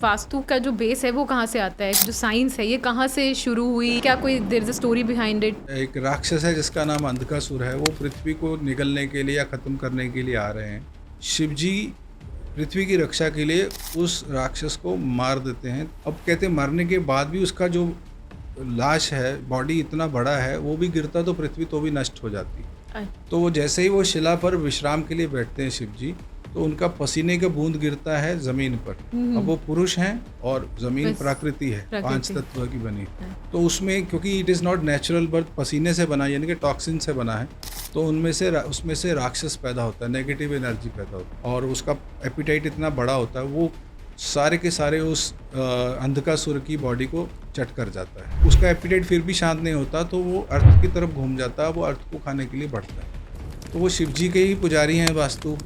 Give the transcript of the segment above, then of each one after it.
वास्तु का जो बेस है वो कहाँ से आता है, जो साइंस है ये कहाँ से शुरू हुई, क्या कोई there is a story behind it? एक राक्षस है जिसका नाम अंधकासुर है, वो पृथ्वी को निगलने के लिए या ख़त्म करने के लिए आ रहे हैं। शिव जी पृथ्वी की रक्षा के लिए उस राक्षस को मार देते हैं। अब कहते हैं मरने के बाद भी उसका जो लाश है, बॉडी इतना बड़ा है, वो भी गिरता तो पृथ्वी तो भी नष्ट हो जाती। तो वो जैसे ही वो शिला पर विश्राम के लिए बैठते हैं शिव जी, तो उनका पसीने का बूंद गिरता है जमीन पर। अब वो पुरुष हैं और जमीन प्रकृति है, 5 तत्व की बनी। तो उसमें क्योंकि it is not natural birth, पसीने से बना यानी कि टॉक्सिन से बना है, तो उसमें से राक्षस पैदा होता है, नेगेटिव एनर्जी पैदा होता है और उसका एपिटाइट इतना बड़ा होता है, वो सारे के सारे उस अंधकासुर की बॉडी को चट कर जाता है। उसका एपिटाइट फिर भी शांत नहीं होता, तो वो अर्थ की तरफ घूम जाता है, वो अर्थ को खाने के लिए बढ़ता है। तो वो शिव जी के ही पुजारी हैं वास्तु,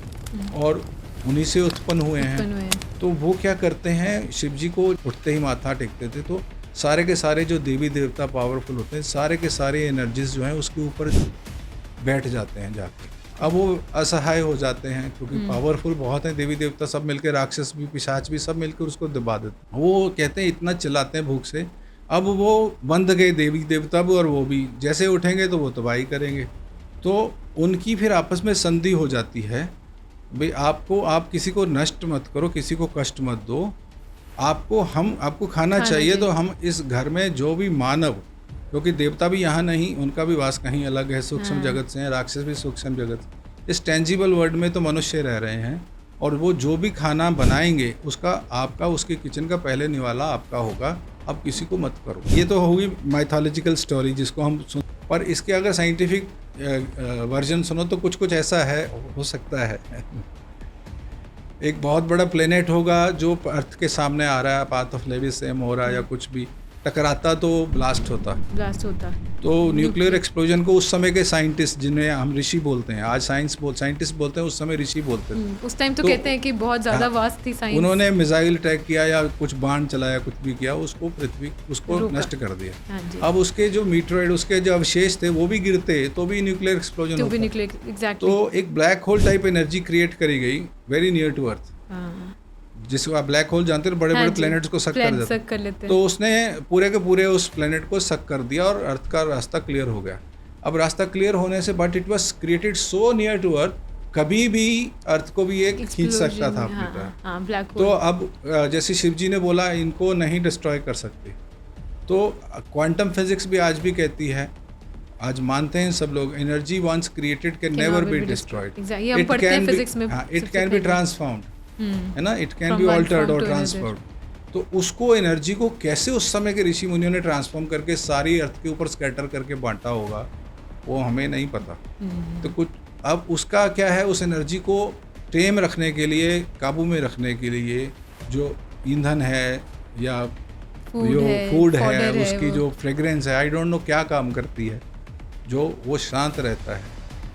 और उन्हीं से उत्पन्न हुए हैं। तो वो क्या करते हैं, शिव जी को उठते ही माथा टेकते थे, तो सारे के सारे जो देवी देवता पावरफुल होते हैं, सारे के सारे एनर्जीज जो हैं उसके ऊपर बैठ जाते हैं जाके। अब वो असहाय हो जाते हैं क्योंकि पावरफुल बहुत हैं देवी देवता, सब मिलकर, राक्षस भी पिशाच भी सब मिलकर उसको दबा देते हैं। वो कहते हैं इतना चिल्लाते हैं भूख से, अब वो बंध गए देवी देवता भी, और वो भी जैसे उठेंगे तो वो तबाही करेंगे। तो उनकी फिर आपस में संधि हो जाती है, भाई आप किसी को नष्ट मत करो, किसी को कष्ट मत दो, आपको खाना चाहिए, तो हम इस घर में जो भी मानव, क्योंकि देवता भी यहाँ नहीं, उनका भी वास कहीं अलग है, सूक्ष्म जगत से हैं, राक्षस भी सूक्ष्म जगत, इस टेंजिबल वर्ल्ड में तो मनुष्य रह रहे हैं, और वो जो भी खाना बनाएंगे उसके किचन का पहले निवाला आपका होगा, आप किसी को मत करो। ये तो होगी माइथोलॉजिकल स्टोरी जिसको हम सुन, पर इसके अगर साइंटिफिक वर्जन सुनो तो कुछ ऐसा है, हो सकता है एक बहुत बड़ा प्लेनेट होगा जो अर्थ के सामने आ रहा है, पाथ ऑफ लेविसेम हो रहा है, या कुछ भी टकराता तो ब्लास्ट होता। तो न्यूक्लियर एक्सप्लोजन को उस समय के साइंटिस्ट, जिन्हें हम ऋषि बोलते हैं, आज साइंटिस्ट बोलते हैं, उस समय ऋषि बोलते थे। उस टाइम तो कहते हैं कि बहुत ज़्यादा वास्ट थी साइंस। उन्होंने मिसाइल अटैक किया या कुछ बाण चलाया, कुछ भी किया, उसको नष्ट कर दिया। अब उसके जो मीटरॉइड, उसके जो अवशेष थे, वो भी गिरते तो भी न्यूक्लियर एक्सप्लोजन होता। तो एक black hole type energy create करी गई वेरी नियर टू अर्थ, जिसको आप ब्लैक होल जानते हैं, बड़े बड़े प्लैनेट्स को सक कर लेते हैं। तो उसने पूरे के पूरे उस प्लैनेट को सक कर दिया और अर्थ का रास्ता क्लियर हो गया। अब रास्ता क्लियर होने से, but it was created so near to earth, कभी भी अर्थ को भी एक खींच सकता था अपनी तरफ। तो अब जैसे शिव जी ने बोला, इनको नहीं डिस्ट्रॉय कर सकते, तो क्वांटम फिजिक्स भी आज भी कहती है, आज मानते हैं सब लोग, energy once created can never be destroyed, it can be transformed, है ना, इट कैन बी ऑल्टर्ड और ट्रांसफर्ड। तो उसको, एनर्जी को कैसे उस समय के ऋषि मुनियों ने ट्रांसफॉर्म करके सारी अर्थ के ऊपर स्कैटर करके बांटा होगा, वो हमें नहीं पता। तो कुछ अब उसका क्या है, उस एनर्जी को टेम रखने के लिए, काबू में रखने के लिए, जो ईंधन है या जो फूड है, उसकी जो फ्रेग्रेंस है, आई डोंट नो क्या काम करती है, जो वो शांत रहता है।